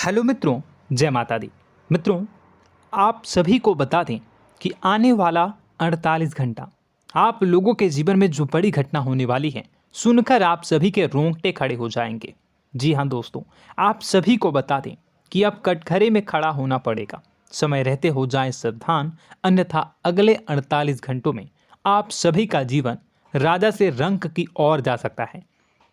Hello मित्रों, जय माता दी। मित्रों, आप सभी को बता दें कि आने वाला 48 घंटा आप लोगों के जीवन में जो बड़ी घटना होने वाली है, सुनकर आप सभी के रोंगटे खड़े हो जाएंगे। जी हाँ दोस्तों, आप सभी को बता दें कि अब कटघरे में खड़ा होना पड़ेगा। समय रहते हो जाएं सावधान, अन्यथा अगले 48 घंटों में आप सभी का जीवन राजा से रंक की ओर जा सकता है।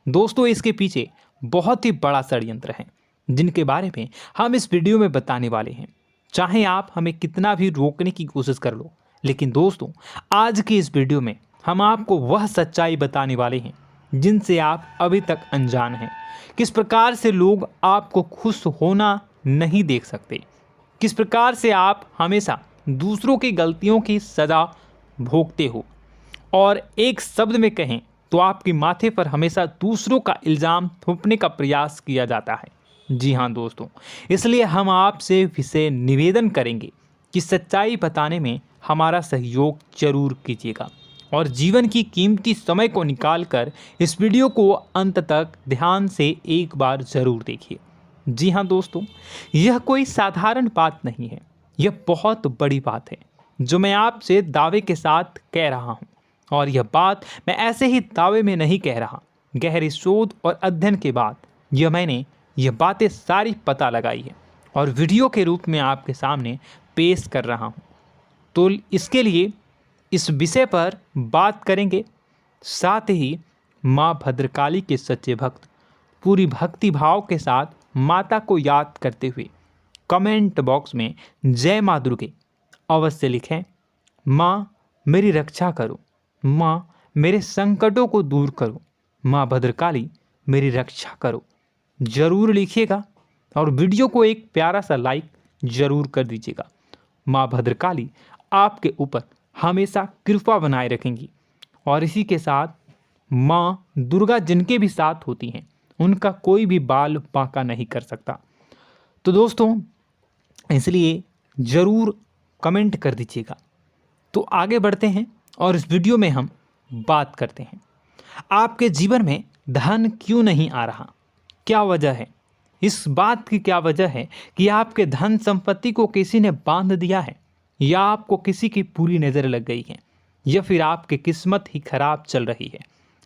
दोस्तों, इसके पीछे बहुत ही बड़ा षड्यंत्र है जिनके बारे में हम इस वीडियो में बताने वाले हैं। चाहे आप हमें कितना भी रोकने की कोशिश कर लो, लेकिन दोस्तों आज की इस वीडियो में हम आपको वह सच्चाई बताने वाले हैं जिनसे आप अभी तक अनजान हैं। किस प्रकार से लोग आपको खुश होना नहीं देख सकते, किस प्रकार से आप हमेशा दूसरों की गलतियों की सज़ा भोगते हो, और एक शब्द में कहें तो आपके माथे पर हमेशा दूसरों का इल्ज़ाम थोपने का प्रयास किया जाता है। जी हाँ दोस्तों, इसलिए हम आपसे विशेष निवेदन करेंगे कि सच्चाई बताने में हमारा सहयोग जरूर कीजिएगा और जीवन की कीमती समय को निकालकर इस वीडियो को अंत तक ध्यान से एक बार ज़रूर देखिए। जी हाँ दोस्तों, यह कोई साधारण बात नहीं है, यह बहुत बड़ी बात है जो मैं आपसे दावे के साथ कह रहा हूँ। और यह बात मैं ऐसे ही दावे में नहीं कह रहा, गहरी शोध और अध्ययन के बाद मैंने यह बातें सारी पता लगाई है और वीडियो के रूप में आपके सामने पेश कर रहा हूँ। तो इसके लिए इस विषय पर बात करेंगे। साथ ही माँ भद्रकाली के सच्चे भक्त पूरी भक्ति भाव के साथ माता को याद करते हुए कमेंट बॉक्स में जय माँ दुर्गे अवश्य लिखें। माँ मेरी रक्षा करो, माँ मेरे संकटों को दूर करो, माँ भद्रकाली मेरी रक्षा करो, ज़रूर लिखिएगा और वीडियो को एक प्यारा सा लाइक ज़रूर कर दीजिएगा। माँ भद्रकाली आपके ऊपर हमेशा कृपा बनाए रखेंगी और इसी के साथ माँ दुर्गा जिनके भी साथ होती हैं उनका कोई भी बाल बांका नहीं कर सकता। तो दोस्तों, इसलिए ज़रूर कमेंट कर दीजिएगा। तो आगे बढ़ते हैं और इस वीडियो में हम बात करते हैं, आपके जीवन में धन क्यों नहीं आ रहा, क्या वजह है। इस बात की क्या वजह है कि आपके धन संपत्ति को किसी ने बांध दिया है, या आपको किसी की पूरी नज़र लग गई है, या फिर आपकी किस्मत ही खराब चल रही है।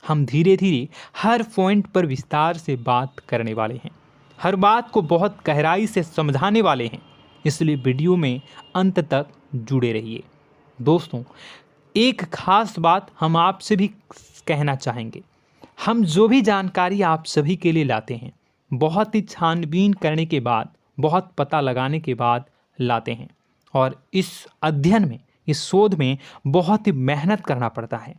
हम धीरे धीरे हर पॉइंट पर विस्तार से बात करने वाले हैं, हर बात को बहुत गहराई से समझाने वाले हैं, इसलिए वीडियो में अंत तक जुड़े रहिए। दोस्तों, एक खास बात हम आपसे भी कहना चाहेंगे, हम जो भी जानकारी आप सभी के लिए लाते हैं बहुत ही छानबीन करने के बाद, बहुत पता लगाने के बाद लाते हैं, और इस अध्ययन में, इस शोध में बहुत ही मेहनत करना पड़ता है।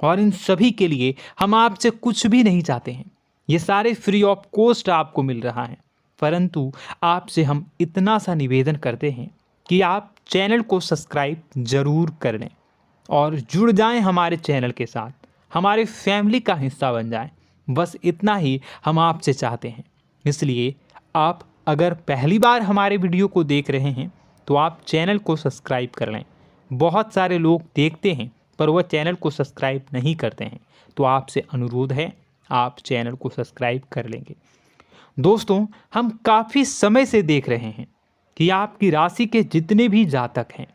और इन सभी के लिए हम आपसे कुछ भी नहीं चाहते हैं, ये सारे फ्री ऑफ कॉस्ट आपको मिल रहा है। परंतु आपसे हम इतना सा निवेदन करते हैं कि आप चैनल को सब्सक्राइब ज़रूर कर लें और जुड़ जाएं हमारे चैनल के साथ, हमारे फैमिली का हिस्सा बन जाएं। बस इतना ही हम आपसे चाहते हैं। इसलिए आप अगर पहली बार हमारे वीडियो को देख रहे हैं तो आप चैनल को सब्सक्राइब कर लें। बहुत सारे लोग देखते हैं पर वह चैनल को सब्सक्राइब नहीं करते हैं, तो आपसे अनुरोध है आप चैनल को सब्सक्राइब कर लेंगे। दोस्तों, हम काफ़ी समय से देख रहे हैं कि आपकी राशि के जितने भी जातक हैं,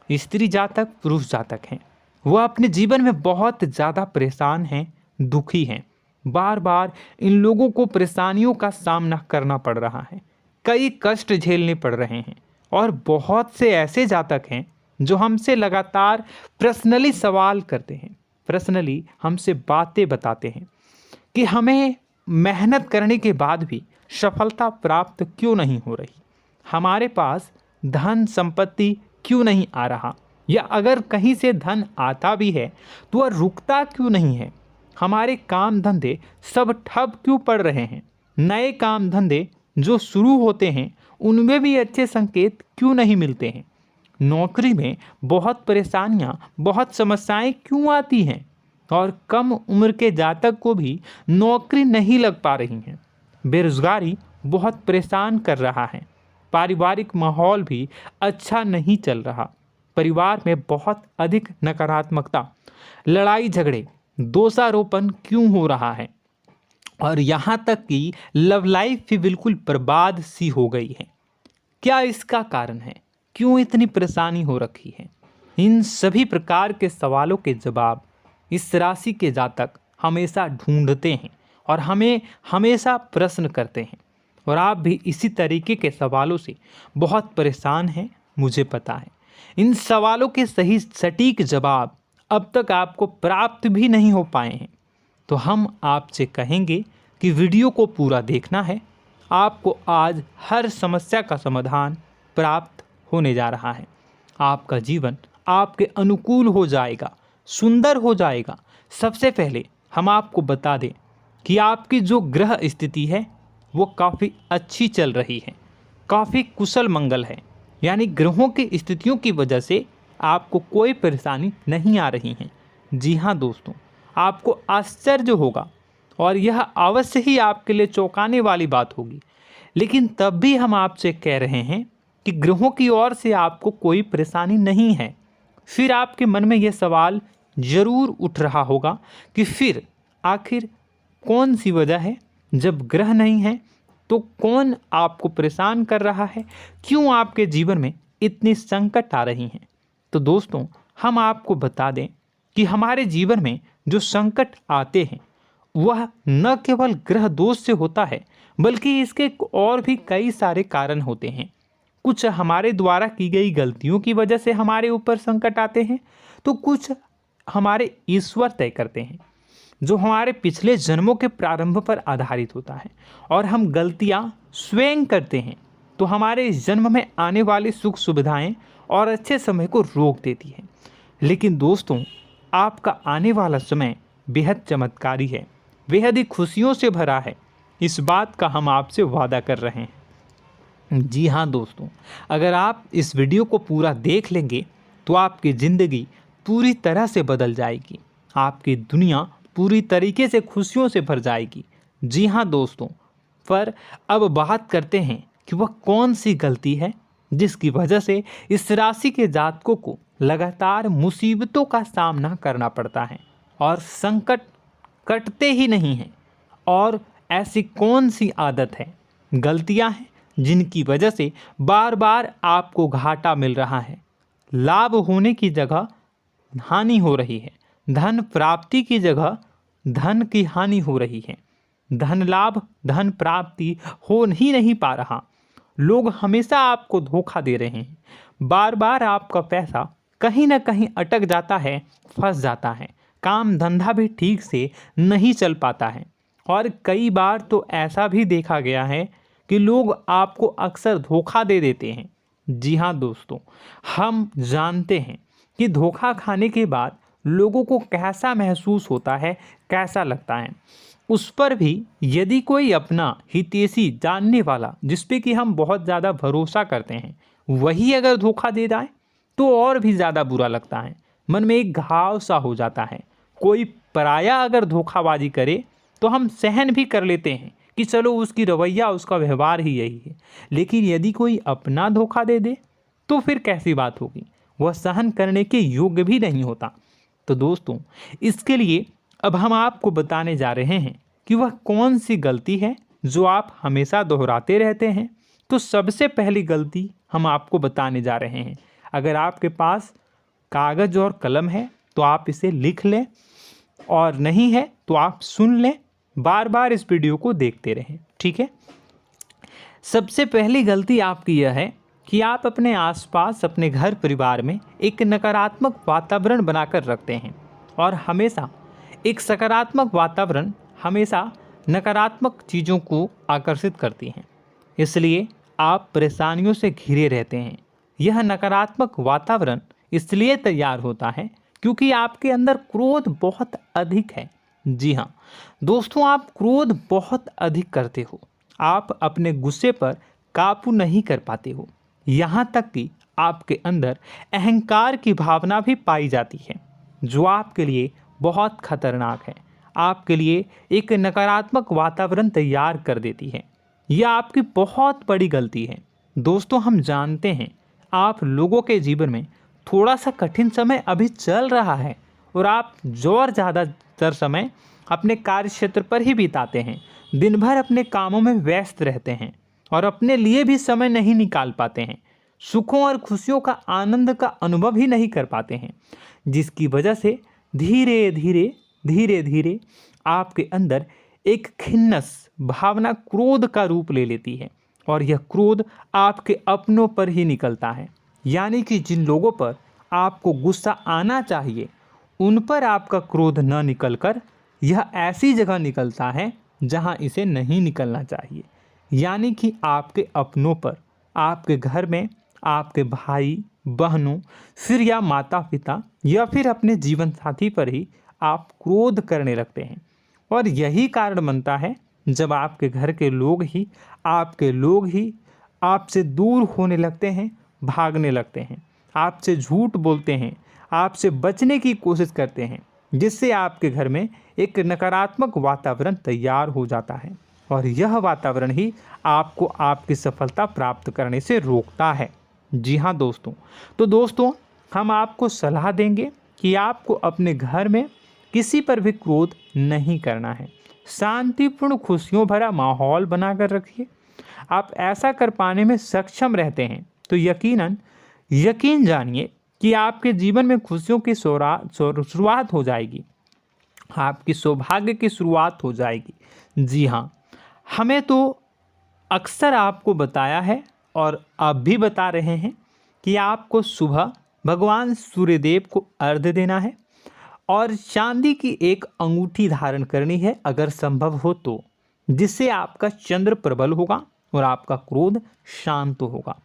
स्त्री जातक पुरुष जातक हैं, वह अपने जीवन में बहुत ज़्यादा परेशान हैं, दुखी हैं। बार बार इन लोगों को परेशानियों का सामना करना पड़ रहा है, कई कष्ट झेलने पड़ रहे हैं। और बहुत से ऐसे जातक हैं जो हमसे लगातार पर्सनली सवाल करते हैं, पर्सनली हमसे बातें बताते हैं कि हमें मेहनत करने के बाद भी सफलता प्राप्त क्यों नहीं हो रही, हमारे पास धन संपत्ति क्यों नहीं आ रहा, या अगर कहीं से धन आता भी है तो वह रुकता क्यों नहीं है, हमारे काम धंधे सब ठप क्यों पड़ रहे हैं, नए काम धंधे जो शुरू होते हैं उनमें भी अच्छे संकेत क्यों नहीं मिलते हैं, नौकरी में बहुत परेशानियां, बहुत समस्याएं क्यों आती हैं, और कम उम्र के जातक को भी नौकरी नहीं लग पा रही हैं, बेरोजगारी बहुत परेशान कर रहा है, पारिवारिक माहौल भी अच्छा नहीं चल रहा, परिवार में बहुत अधिक नकारात्मकता, लड़ाई झगड़े, दोषारोपण क्यों हो रहा है, और यहाँ तक कि लव लाइफ भी बिल्कुल बर्बाद सी हो गई है। क्या इसका कारण है? क्यों इतनी परेशानी हो रखी है? इन सभी प्रकार के सवालों के जवाब इस राशि के जातक हमेशा ढूंढते हैं और हमें हमेशा प्रश्न करते हैं। और आप भी इसी तरीके के सवालों से बहुत परेशान हैं, मुझे पता है। इन सवालों के सही सटीक जवाब अब तक आपको प्राप्त भी नहीं हो पाए हैं, तो हम आपसे कहेंगे कि वीडियो को पूरा देखना है। आपको आज हर समस्या का समाधान प्राप्त होने जा रहा है। आपका जीवन आपके अनुकूल हो जाएगा, सुंदर हो जाएगा। सबसे पहले हम आपको बता दें कि आपकी जो ग्रह स्थिति है वो काफ़ी अच्छी चल रही है, काफ़ी कुशल मंगल है। यानी ग्रहों की स्थितियों की वजह से आपको कोई परेशानी नहीं आ रही है। जी हाँ दोस्तों, आपको आश्चर्य होगा और यह अवश्य ही आपके लिए चौंकाने वाली बात होगी, लेकिन तब भी हम आपसे कह रहे हैं कि ग्रहों की ओर से आपको कोई परेशानी नहीं है। फिर आपके मन में यह सवाल जरूर उठ रहा होगा कि फिर आखिर कौन सी वजह है? जब ग्रह नहीं है तो कौन आपको परेशान कर रहा है? क्यों आपके जीवन में इतनी संकट आ रही हैं? तो दोस्तों, हम आपको बता दें कि हमारे जीवन में जो संकट आते हैं वह न केवल ग्रह दोष से होता है, बल्कि इसके और भी कई सारे कारण होते हैं। कुछ हमारे द्वारा की गई गलतियों की वजह से हमारे ऊपर संकट आते हैं, तो कुछ हमारे ईश्वर तय करते हैं, जो हमारे पिछले जन्मों के प्रारंभ पर आधारित होता है। और हम गलतियां स्वयं करते हैं तो हमारे इस जन्म में आने वाली सुख सुविधाएं और अच्छे समय को रोक देती है। लेकिन दोस्तों, आपका आने वाला समय बेहद चमत्कारी है, बेहद ही खुशियों से भरा है। इस बात का हम आपसे वादा कर रहे हैं। जी हाँ दोस्तों, अगर आप इस वीडियो को पूरा देख लेंगे तो आपकी ज़िंदगी पूरी तरह से बदल जाएगी, आपकी दुनिया पूरी तरीके से खुशियों से भर जाएगी। जी हाँ दोस्तों, पर अब बात करते हैं कि वह कौन सी गलती है जिसकी वजह से इस राशि के जातकों को लगातार मुसीबतों का सामना करना पड़ता है और संकट कटते ही नहीं हैं। और ऐसी कौन सी आदत है, गलतियां हैं जिनकी वजह से बार बार आपको घाटा मिल रहा है, लाभ होने की जगह हानि हो रही है, धन प्राप्ति की जगह धन की हानि हो रही है, धन लाभ धन प्राप्ति हो ही नहीं पा रहा, लोग हमेशा आपको धोखा दे रहे हैं, बार बार आपका पैसा कहीं ना कहीं अटक जाता है, फंस जाता है, काम धंधा भी ठीक से नहीं चल पाता है। और कई बार तो ऐसा भी देखा गया है कि लोग आपको अक्सर धोखा दे देते हैं। जी हाँ दोस्तों, हम जानते हैं कि धोखा खाने के बाद लोगों को कैसा महसूस होता है, कैसा लगता है। उस पर भी यदि कोई अपना हितैषी जानने वाला, जिस पे कि हम बहुत ज़्यादा भरोसा करते हैं, वही अगर धोखा दे जाए तो और भी ज़्यादा बुरा लगता है, मन में एक घाव सा हो जाता है। कोई पराया अगर धोखाबाजी करे तो हम सहन भी कर लेते हैं कि चलो उसकी रवैया, उसका व्यवहार ही यही है। लेकिन यदि कोई अपना धोखा दे दे तो फिर कैसी बात होगी, वह सहन करने के योग्य भी नहीं होता। तो दोस्तों, इसके लिए अब हम आपको बताने जा रहे हैं कि वह कौन सी गलती है जो आप हमेशा दोहराते रहते हैं। तो सबसे पहली गलती हम आपको बताने जा रहे हैं। अगर आपके पास कागज़ और कलम है तो आप इसे लिख लें, और नहीं है तो आप सुन लें, बार बार इस वीडियो को देखते रहें, ठीक है। सबसे पहली गलती आपकी यह है कि आप अपने आसपास, अपने घर परिवार में एक नकारात्मक वातावरण बनाकर रखते हैं, और हमेशा एक सकारात्मक वातावरण हमेशा नकारात्मक चीज़ों को आकर्षित करती हैं। इसलिए आप परेशानियों से घिरे रहते हैं। यह नकारात्मक वातावरण इसलिए तैयार होता है क्योंकि आपके अंदर क्रोध बहुत अधिक है। जी हाँ दोस्तों, आप क्रोध बहुत अधिक करते हो, आप अपने गुस्से पर काबू नहीं कर पाते हो, यहाँ तक कि आपके अंदर अहंकार की भावना भी पाई जाती है, जो आपके लिए बहुत खतरनाक है, आपके लिए एक नकारात्मक वातावरण तैयार कर देती है। यह आपकी बहुत बड़ी गलती है। दोस्तों, हम जानते हैं आप लोगों के जीवन में थोड़ा सा कठिन समय अभी चल रहा है, और आप जो और ज़्यादातर समय अपने कार्य क्षेत्र पर ही बिताते हैं, दिन भर अपने कामों में व्यस्त रहते हैं और अपने लिए भी समय नहीं निकाल पाते हैं, सुखों और खुशियों का आनंद का अनुभव ही नहीं कर पाते हैं, जिसकी वजह से धीरे धीरे धीरे धीरे आपके अंदर एक खिन्नस भावना क्रोध का रूप ले लेती है और यह क्रोध आपके अपनों पर ही निकलता है। यानी कि जिन लोगों पर आपको गुस्सा आना चाहिए उन पर आपका क्रोध न निकलकर यह ऐसी जगह निकलता है जहां इसे नहीं निकलना चाहिए। यानी कि आपके अपनों पर, आपके घर में, आपके भाई बहनों, फिर या माता पिता या फिर अपने जीवन साथी पर ही आप क्रोध करने लगते हैं। और यही कारण बनता है जब आपके घर के लोग ही आपसे दूर होने लगते हैं, भागने लगते हैं, आपसे झूठ बोलते हैं, आपसे बचने की कोशिश करते हैं, जिससे आपके घर में एक नकारात्मक वातावरण तैयार हो जाता है और यह वातावरण ही आपको आपकी सफलता प्राप्त करने से रोकता है। जी हाँ दोस्तों, तो दोस्तों हम आपको सलाह देंगे कि आपको अपने घर में किसी पर भी क्रोध नहीं करना है। शांतिपूर्ण खुशियों भरा माहौल बनाकर रखिए। आप ऐसा कर पाने में सक्षम रहते हैं तो यकीन जानिए कि आपके जीवन में खुशियों की शुरुआत हो जाएगी, आपकी सौभाग्य की शुरुआत हो जाएगी। जी हाँ, हमें तो अक्सर आपको बताया है और अब भी बता रहे हैं कि आपको सुबह भगवान सूर्यदेव को अर्घ्य देना है और चांदी की एक अंगूठी धारण करनी है अगर संभव हो तो, जिससे आपका चंद्र प्रबल होगा और आपका क्रोध शांत होगा।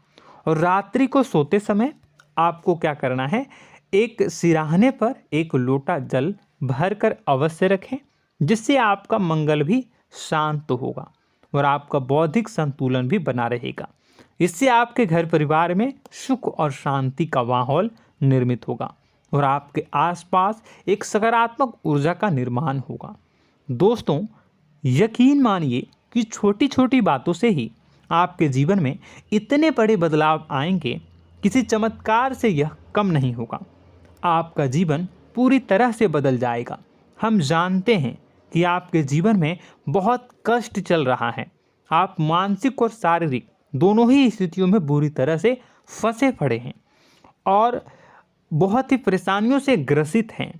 और रात्रि को सोते समय आपको क्या करना है, एक सिराहने पर एक लोटा जल भरकर अवश्य रखें, जिससे आपका मंगल भी शांत होगा और आपका बौद्धिक संतुलन भी बना रहेगा। इससे आपके घर परिवार में सुख और शांति का माहौल निर्मित होगा और आपके आसपास एक सकारात्मक ऊर्जा का निर्माण होगा। दोस्तों यकीन मानिए कि छोटी छोटी बातों से ही आपके जीवन में इतने बड़े बदलाव आएंगे, किसी चमत्कार से यह कम नहीं होगा। आपका जीवन पूरी तरह से बदल जाएगा। हम जानते हैं कि आपके जीवन में बहुत कष्ट चल रहा है, आप मानसिक और शारीरिक दोनों ही स्थितियों में बुरी तरह से फंसे पड़े हैं और बहुत ही परेशानियों से ग्रसित हैं।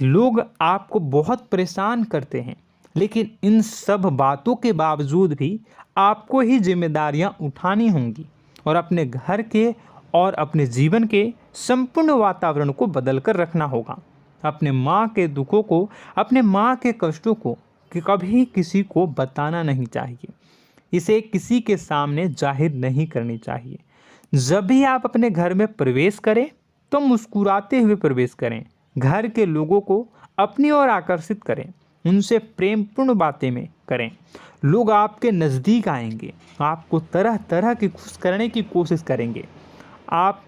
लोग आपको बहुत परेशान करते हैं, लेकिन इन सब बातों के बावजूद भी आपको ही जिम्मेदारियां उठानी होंगी और अपने घर के और अपने जीवन के संपूर्ण वातावरण को बदल कर रखना होगा। अपने माँ के दुखों को, अपने माँ के कष्टों को कभी किसी को बताना नहीं चाहिए, इसे किसी के सामने जाहिर नहीं करनी चाहिए। जब भी आप अपने घर में प्रवेश करें तो मुस्कुराते हुए प्रवेश करें, घर के लोगों को अपनी ओर आकर्षित करें, उनसे प्रेमपूर्ण बातें में करें। लोग आपके नज़दीक आएंगे, आपको तरह तरह की खुश करने की कोशिश करेंगे। आप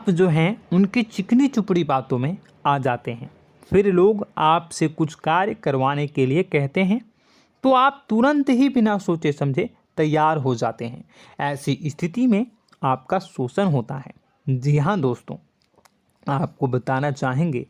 जो हैं उनकी चिकनी चुपड़ी बातों में आ जाते हैं। फिर लोग आपसे कुछ कार्य करवाने के लिए कहते हैं तो आप तुरंत ही बिना सोचे समझे तैयार हो जाते हैं। ऐसी स्थिति में आपका शोषण होता है। जी हाँ दोस्तों, आपको बताना चाहेंगे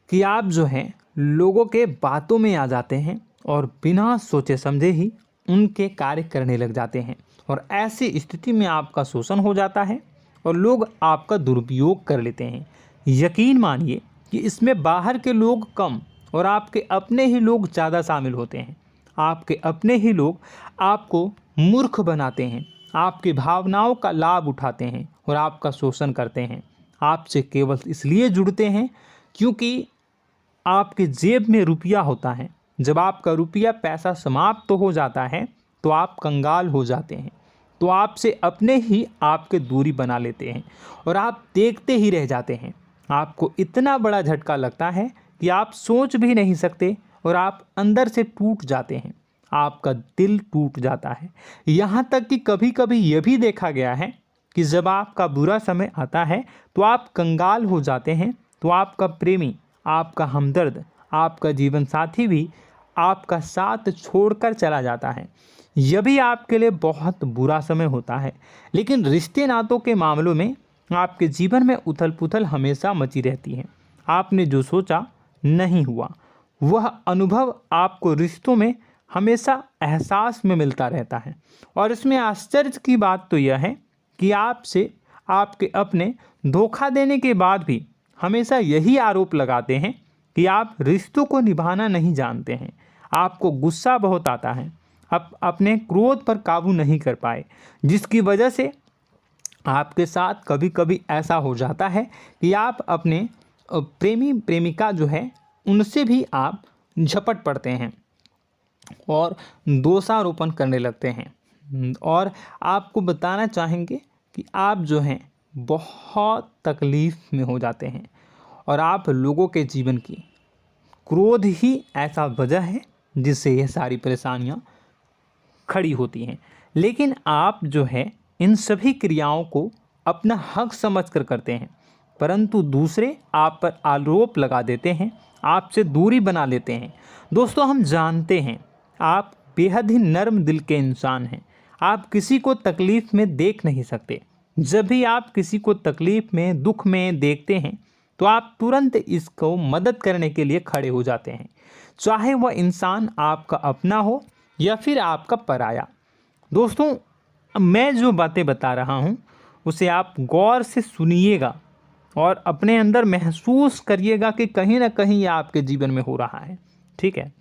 कि आप जो हैं लोगों के बातों में आ जाते हैं और बिना सोचे समझे ही उनके कार्य करने लग जाते हैं और ऐसी स्थिति में आपका शोषण हो जाता है और लोग आपका दुरुपयोग कर लेते हैं। यकीन मानिए कि इसमें बाहर के लोग कम और आपके अपने ही लोग ज़्यादा शामिल होते हैं। आपके अपने ही लोग आपको मूर्ख बनाते हैं, आपकी भावनाओं का लाभ उठाते हैं और आपका शोषण करते हैं। आपसे केवल इसलिए जुड़ते हैं क्योंकि आपके जेब में रुपया होता है। जब आपका रुपया पैसा समाप्त हो जाता है तो आप कंगाल हो जाते हैं, तो आपसे अपने ही आपके दूरी बना लेते हैं और आप देखते ही रह जाते हैं। आपको इतना बड़ा झटका लगता है कि आप सोच भी नहीं सकते और आप अंदर से टूट जाते हैं, आपका दिल टूट जाता है। यहाँ तक कि कभी कभी यह भी देखा गया है कि जब आपका बुरा समय आता है तो आप कंगाल हो जाते हैं, तो आपका प्रेमी, आपका हमदर्द, आपका जीवन साथी भी आपका साथ छोड़कर चला जाता है। यह भी आपके लिए बहुत बुरा समय होता है। लेकिन रिश्ते नातों के मामलों में आपके जीवन में उथल पुथल हमेशा मची रहती है। आपने जो सोचा नहीं हुआ। वह अनुभव आपको रिश्तों में हमेशा एहसास में मिलता रहता है। और इसमें आश्चर्य की बात तो यह है कि आपसे आपके अपने धोखा देने के बाद भी हमेशा यही आरोप लगाते हैं कि आप रिश्तों को निभाना नहीं जानते हैं। आपको गुस्सा बहुत आता है, आप अपने क्रोध पर काबू नहीं कर पाए, जिसकी वजह से आपके साथ कभी कभी ऐसा हो जाता है कि आप अपने प्रेमी प्रेमिका जो है उनसे भी आप झपट पड़ते हैं और दोषारोपण करने लगते हैं। और आपको बताना चाहेंगे कि आप जो हैं बहुत तकलीफ़ में हो जाते हैं और आप लोगों के जीवन की क्रोध ही ऐसा वजह है जिससे ये सारी परेशानियां खड़ी होती हैं। लेकिन आप जो है इन सभी क्रियाओं को अपना हक समझकर करते हैं, परंतु दूसरे आप पर आरोप लगा देते हैं, आपसे दूरी बना लेते हैं। दोस्तों, हम जानते हैं आप बेहद ही नर्म दिल के इंसान हैं। आप किसी को तकलीफ़ में देख नहीं सकते। जब भी आप किसी को तकलीफ़ में, दुख में देखते हैं तो आप तुरंत इसको मदद करने के लिए खड़े हो जाते हैं, चाहे वह इंसान आपका अपना हो या फिर आपका पराया। दोस्तों, मैं जो बातें बता रहा हूँ उसे आप गौर से सुनिएगा और अपने अंदर महसूस करिएगा कि कहीं ना कहीं ये आपके जीवन में हो रहा है। ठीक है,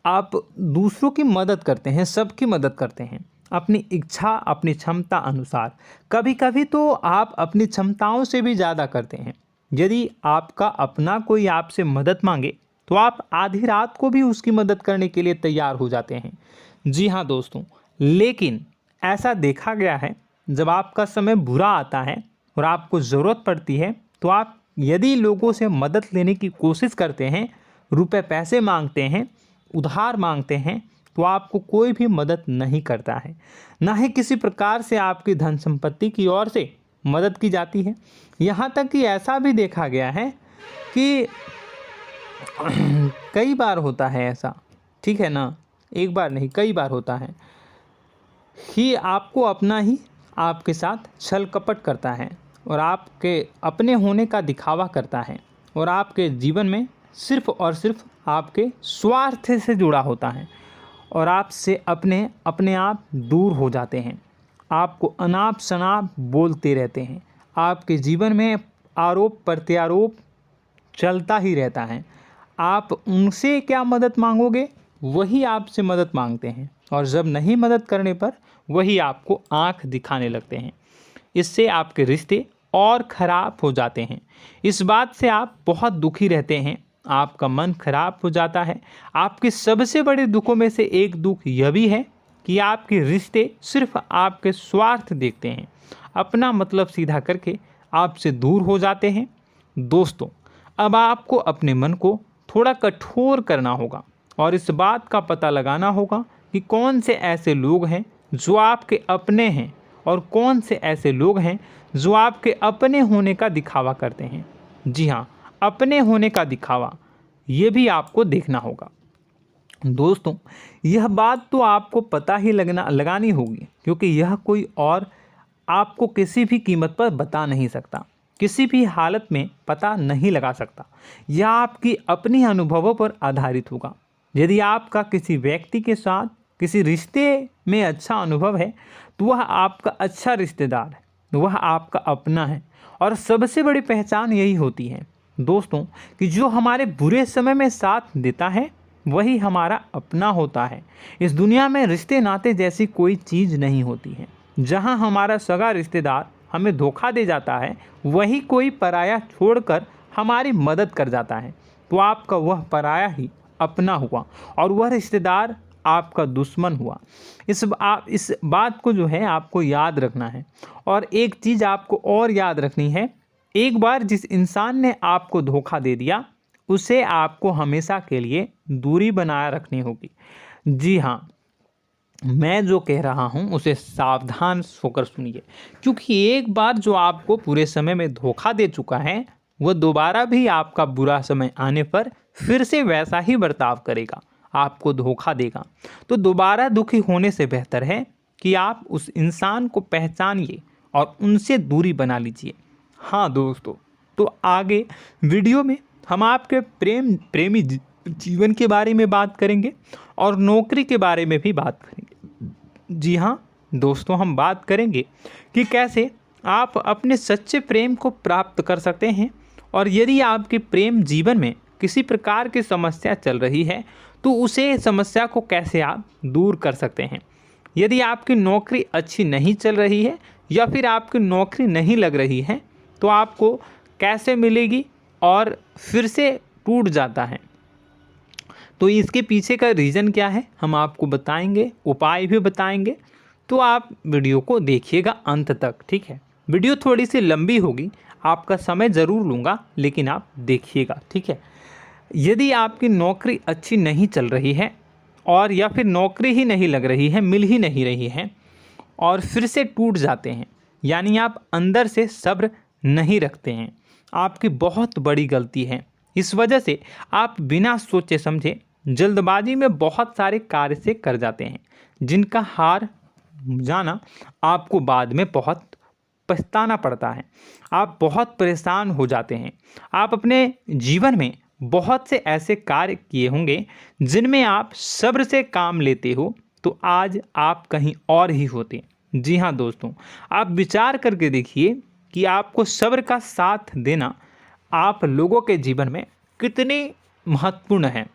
आप दूसरों की मदद करते हैं, सबकी मदद करते हैं अपनी इच्छा, अपनी क्षमता अनुसार। कभी कभी तो आप अपनी क्षमताओं से भी ज़्यादा करते हैं। यदि आपका अपना कोई आपसे मदद मांगे तो आप आधी रात को भी उसकी मदद करने के लिए तैयार हो जाते हैं। जी हाँ दोस्तों, लेकिन ऐसा देखा गया है जब आपका समय बुरा आता है और आपको ज़रूरत पड़ती है तो आप यदि लोगों से मदद लेने की कोशिश करते हैं, रुपए पैसे मांगते हैं, उधार मांगते हैं, तो आपको कोई भी मदद नहीं करता है। ना ही किसी प्रकार से आपकी धन संपत्ति की ओर से मदद की जाती है। यहाँ तक कि ऐसा भी देखा गया है कि कई बार होता है ऐसा, ठीक है ना, एक बार नहीं कई बार होता है कि आपको अपना ही आपके साथ छल कपट करता है और आपके अपने होने का दिखावा करता है और आपके जीवन में सिर्फ और सिर्फ आपके स्वार्थ से जुड़ा होता है और आपसे अपने आप दूर हो जाते हैं। आपको अनाप शनाप बोलते रहते हैं। आपके जीवन में आरोप प्रत्यारोप चलता ही रहता है। आप उनसे क्या मदद मांगोगे, वही आपसे मदद मांगते हैं और जब नहीं मदद करने पर वही आपको आंख दिखाने लगते हैं। इससे आपके रिश्ते और ख़राब हो जाते हैं। इस बात से आप बहुत दुखी रहते हैं, आपका मन खराब हो जाता है। आपके सबसे बड़े दुखों में से एक दुख यह भी है कि आपके रिश्ते सिर्फ आपके स्वार्थ देखते हैं, अपना मतलब सीधा करके आपसे दूर हो जाते हैं। दोस्तों, अब आपको अपने मन को थोड़ा कठोर करना होगा और इस बात का पता लगाना होगा कि कौन से ऐसे लोग हैं जो आपके अपने हैं और कौन से ऐसे लोग हैं जो आपके अपने होने का दिखावा करते हैं। जी हाँ, अपने होने का दिखावा, ये भी आपको देखना होगा। दोस्तों, यह बात तो आपको पता ही लगानी होगी, क्योंकि यह कोई और आपको किसी भी कीमत पर बता नहीं सकता, किसी भी हालत में पता नहीं लगा सकता। यह आपकी अपनी अनुभवों पर आधारित होगा। यदि आपका किसी व्यक्ति के साथ किसी रिश्ते में अच्छा अनुभव है तो वह आपका अच्छा रिश्तेदार है, वह आपका अपना है। और सबसे बड़ी पहचान यही होती है दोस्तों कि जो हमारे बुरे समय में साथ देता है वही हमारा अपना होता है। इस दुनिया में रिश्ते नाते जैसी कोई चीज़ नहीं होती है। जहां हमारा सगा रिश्तेदार हमें धोखा दे जाता है, वही कोई पराया छोड़कर हमारी मदद कर जाता है, तो आपका वह पराया ही अपना हुआ और वह रिश्तेदार आपका दुश्मन हुआ। इस बात को जो है आपको याद रखना है। और एक चीज़ आपको और याद रखनी है, एक बार जिस इंसान ने आपको धोखा दे दिया उसे आपको हमेशा के लिए दूरी बनाए रखनी होगी। जी हाँ, मैं जो कह रहा हूँ उसे सावधान होकर सुनिए, क्योंकि एक बार जो आपको पूरे समय में धोखा दे चुका है वह दोबारा भी आपका बुरा समय आने पर फिर से वैसा ही बर्ताव करेगा, आपको धोखा देगा। तो दोबारा दुखी होने से बेहतर है कि आप उस इंसान को पहचानिए और उनसे दूरी बना लीजिए। हाँ दोस्तों, तो आगे वीडियो में हम आपके प्रेमी जीवन के बारे में बात करेंगे और नौकरी के बारे में भी बात करेंगे। जी हाँ दोस्तों, हम बात करेंगे कि कैसे आप अपने सच्चे प्रेम को प्राप्त कर सकते हैं, और यदि आपके प्रेम जीवन में किसी प्रकार की समस्या चल रही है तो उसे समस्या को कैसे आप दूर कर सकते हैं। यदि आपकी नौकरी अच्छी नहीं चल रही है या फिर आपकी नौकरी नहीं लग रही है तो आपको कैसे मिलेगी और फिर से टूट जाता है, तो इसके पीछे का रीज़न क्या है हम आपको बताएंगे, उपाय भी बताएंगे। तो आप वीडियो को देखिएगा अंत तक, ठीक है। वीडियो थोड़ी सी लंबी होगी, आपका समय ज़रूर लूँगा, लेकिन आप देखिएगा, ठीक है। यदि आपकी नौकरी अच्छी नहीं चल रही है और या फिर नौकरी ही नहीं लग रही है, मिल ही नहीं रही है और फिर से टूट जाते हैं, यानी आप अंदर से सब्र नहीं रखते हैं, आपकी बहुत बड़ी गलती है। इस वजह से आप बिना सोचे समझे जल्दबाजी में बहुत सारे कार्य से कर जाते हैं, जिनका हार जाना आपको बाद में बहुत पछताना पड़ता है। आप बहुत परेशान हो जाते हैं। आप अपने जीवन में बहुत से ऐसे कार्य किए होंगे जिनमें आप सब्र से काम लेते हो, तो आज आप कहीं और ही होते। जी हाँ दोस्तों, आप विचार करके देखिए कि आपको सब्र का साथ देना आप लोगों के जीवन में कितनी महत्वपूर्ण है।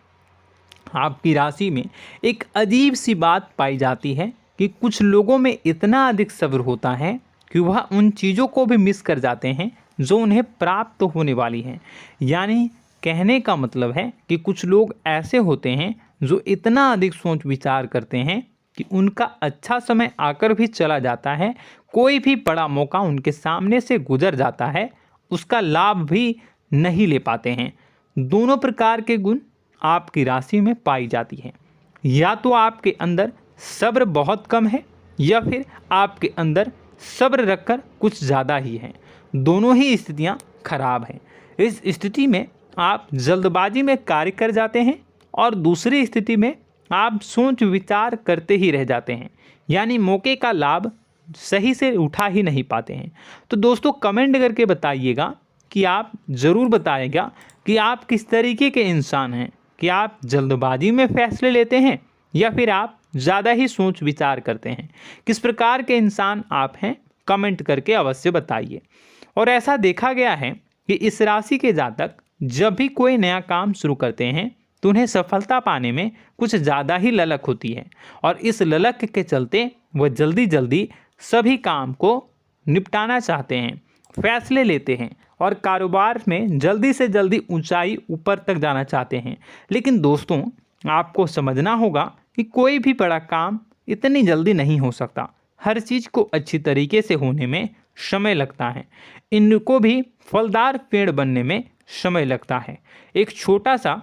आपकी राशि में एक अजीब सी बात पाई जाती है कि कुछ लोगों में इतना अधिक सब्र होता है कि वह उन चीज़ों को भी मिस कर जाते हैं जो उन्हें प्राप्त होने वाली हैं। यानी कहने का मतलब है कि कुछ लोग ऐसे होते हैं जो इतना अधिक सोच विचार करते हैं कि उनका अच्छा समय आकर भी चला जाता है, कोई भी बड़ा मौका उनके सामने से गुजर जाता है, उसका लाभ भी नहीं ले पाते हैं। दोनों प्रकार के गुण आपकी राशि में पाई जाती हैं। या तो आपके अंदर सब्र बहुत कम है या फिर आपके अंदर सब्र रखकर कुछ ज़्यादा ही है। दोनों ही स्थितियाँ खराब हैं। इस स्थिति में आप जल्दबाजी में कार्य कर जाते हैं और दूसरी स्थिति में आप सोच विचार करते ही रह जाते हैं, यानी मौके का लाभ सही से उठा ही नहीं पाते हैं। तो दोस्तों कमेंट करके बताइएगा कि आप ज़रूर बताइएगा कि आप किस तरीके के इंसान हैं, कि आप जल्दबाजी में फैसले लेते हैं या फिर आप ज़्यादा ही सोच विचार करते हैं। किस प्रकार के इंसान आप हैं, कमेंट करके अवश्य बताइए। और ऐसा देखा गया है कि इस राशि के जातक जब भी कोई नया काम शुरू करते हैं तो उन्हें सफलता पाने में कुछ ज़्यादा ही ललक होती है, और इस ललक के चलते वह जल्दी जल्दी सभी काम को निपटाना चाहते हैं, फैसले लेते हैं और कारोबार में जल्दी से जल्दी ऊंचाई ऊपर तक जाना चाहते हैं। लेकिन दोस्तों आपको समझना होगा कि कोई भी बड़ा काम इतनी जल्दी नहीं हो सकता। हर चीज़ को अच्छी तरीके से होने में समय लगता है। इनको भी फलदार पेड़ बनने में समय लगता है। एक छोटा सा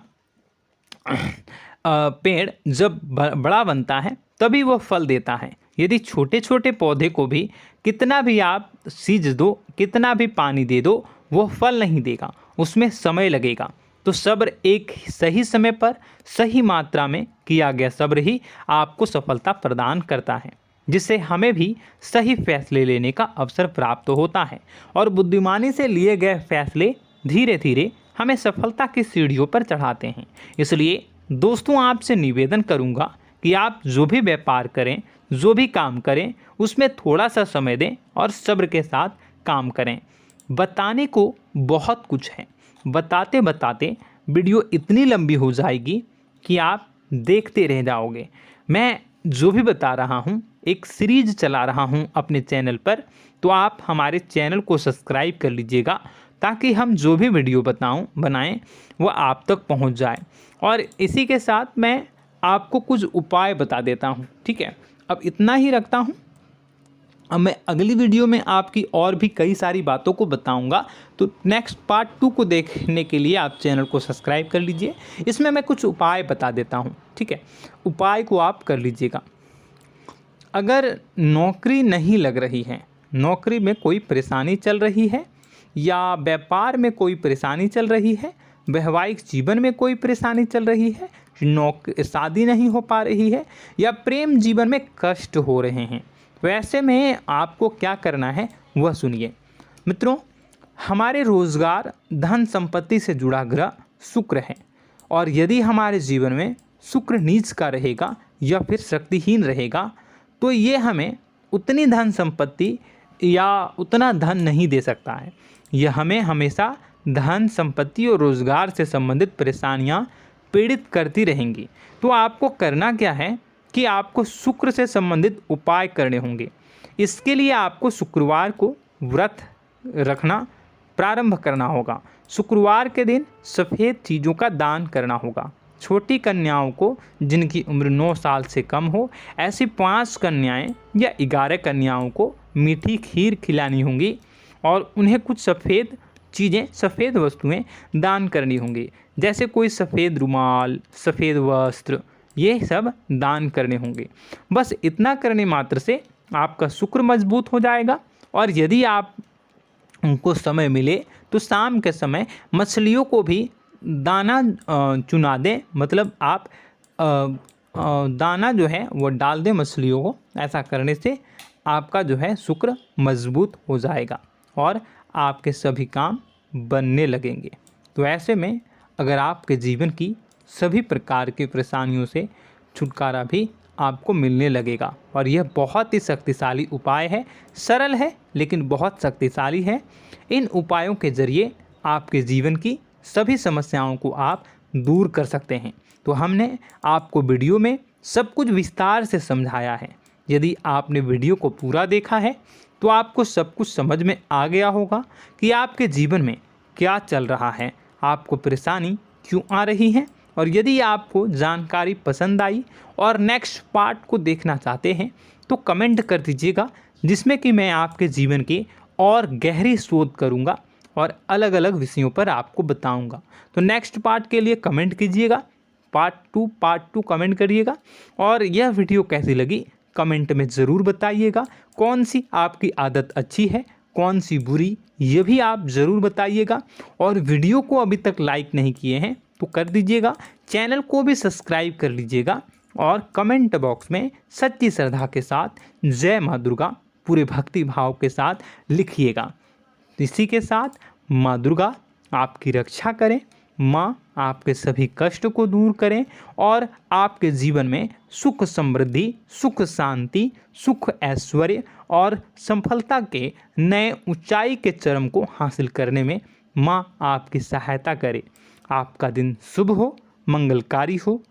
पेड़ जब बड़ा बनता है तभी वह फल देता है। यदि छोटे छोटे पौधे को भी कितना भी आप सींच दो, कितना भी पानी दे दो, वो फल नहीं देगा, उसमें समय लगेगा। तो सब्र एक सही समय पर सही मात्रा में किया गया सब्र ही आपको सफलता प्रदान करता है, जिससे हमें भी सही फैसले लेने का अवसर प्राप्त होता है। और बुद्धिमानी से लिए गए फैसले धीरे धीरे हमें सफलता की सीढ़ियों पर चढ़ाते हैं। इसलिए दोस्तों आपसे निवेदन करूंगा कि आप जो भी व्यापार करें, जो भी काम करें, उसमें थोड़ा सा समय दें और सब्र के साथ काम करें। बताने को बहुत कुछ है, बताते बताते वीडियो इतनी लंबी हो जाएगी कि आप देखते रह जाओगे। मैं जो भी बता रहा हूँ एक सीरीज चला रहा हूँ अपने चैनल पर, तो आप हमारे चैनल को सब्सक्राइब कर लीजिएगा ताकि हम जो भी वीडियो बनाएं वो आप तक पहुँच जाए। और इसी के साथ मैं आपको कुछ उपाय बता देता हूँ, ठीक है। अब इतना ही रखता हूँ। अब मैं अगली वीडियो में आपकी और भी कई सारी बातों को बताऊंगा, तो नेक्स्ट पार्ट 2 को देखने के लिए आप चैनल को सब्सक्राइब कर लीजिए। इसमें मैं कुछ उपाय बता देता हूं, ठीक है। उपाय को आप कर लीजिएगा। अगर नौकरी नहीं लग रही है, नौकरी में कोई परेशानी चल रही है, या व्यापार में कोई परेशानी चल रही है, वैवाहिक जीवन में कोई परेशानी चल रही है, शादी नहीं हो पा रही है, या प्रेम जीवन में कष्ट हो रहे हैं, वैसे में आपको क्या करना है वह सुनिए। मित्रों, हमारे रोजगार, धन संपत्ति से जुड़ा ग्रह शुक्र है, और यदि हमारे जीवन में शुक्र नीच का रहेगा या फिर शक्तिहीन रहेगा तो ये हमें उतनी धन संपत्ति या उतना धन नहीं दे सकता है। यह हमें हमेशा धन संपत्ति और रोजगार से संबंधित परेशानियां पीड़ित करती रहेंगी। तो आपको करना क्या है कि आपको शुक्र से संबंधित उपाय करने होंगे। इसके लिए आपको शुक्रवार को व्रत रखना प्रारंभ करना होगा। शुक्रवार के दिन सफ़ेद चीज़ों का दान करना होगा। छोटी कन्याओं को जिनकी उम्र 9 साल से कम हो, ऐसी 5 कन्याएं या 11 कन्याओं को मीठी खीर खिलानी होंगी और उन्हें कुछ सफ़ेद चीज़ें, सफ़ेद वस्तुएं दान करनी होंगी, जैसे कोई सफ़ेद रुमाल, सफ़ेद वस्त्र, ये सब दान करने होंगे। बस इतना करने मात्र से आपका शुक्र मजबूत हो जाएगा। और यदि आप उनको समय मिले तो शाम के समय मछलियों को भी दाना चुना दें, मतलब आप दाना जो है वो डाल दें मछलियों को। ऐसा करने से आपका जो है शुक्र मजबूत हो जाएगा और आपके सभी काम बनने लगेंगे। तो ऐसे में अगर आपके जीवन की सभी प्रकार की परेशानियों से छुटकारा भी आपको मिलने लगेगा। और यह बहुत ही शक्तिशाली उपाय है, सरल है लेकिन बहुत शक्तिशाली है। इन उपायों के ज़रिए आपके जीवन की सभी समस्याओं को आप दूर कर सकते हैं। तो हमने आपको वीडियो में सब कुछ विस्तार से समझाया है। यदि आपने वीडियो को पूरा देखा है तो आपको सब कुछ समझ में आ गया होगा कि आपके जीवन में क्या चल रहा है, आपको परेशानी क्यों आ रही है। और यदि आपको जानकारी पसंद आई और नेक्स्ट पार्ट को देखना चाहते हैं तो कमेंट कर दीजिएगा, जिसमें कि मैं आपके जीवन की और गहरी शोध करूंगा और अलग अलग विषयों पर आपको बताऊंगा। तो नेक्स्ट पार्ट के लिए कमेंट कीजिएगा, पार्ट टू कमेंट करिएगा। और यह वीडियो कैसी लगी कमेंट में ज़रूर बताइएगा। कौन सी आपकी आदत अच्छी है, कौन सी बुरी, ये भी आप ज़रूर बताइएगा। और वीडियो को अभी तक लाइक नहीं किए हैं तो कर दीजिएगा, चैनल को भी सब्सक्राइब कर लीजिएगा और कमेंट बॉक्स में सच्ची श्रद्धा के साथ जय माँ दुर्गा पूरे भक्ति भाव के साथ लिखिएगा। इसी के साथ माँ दुर्गा आपकी रक्षा करें, माँ आपके सभी कष्ट को दूर करें और आपके जीवन में सुख समृद्धि, सुख शांति, सुख ऐश्वर्य और सफलता के नए ऊंचाई के चरम को हासिल करने में माँ आपकी सहायता करे। आपका दिन शुभ हो, मंगलकारी हो।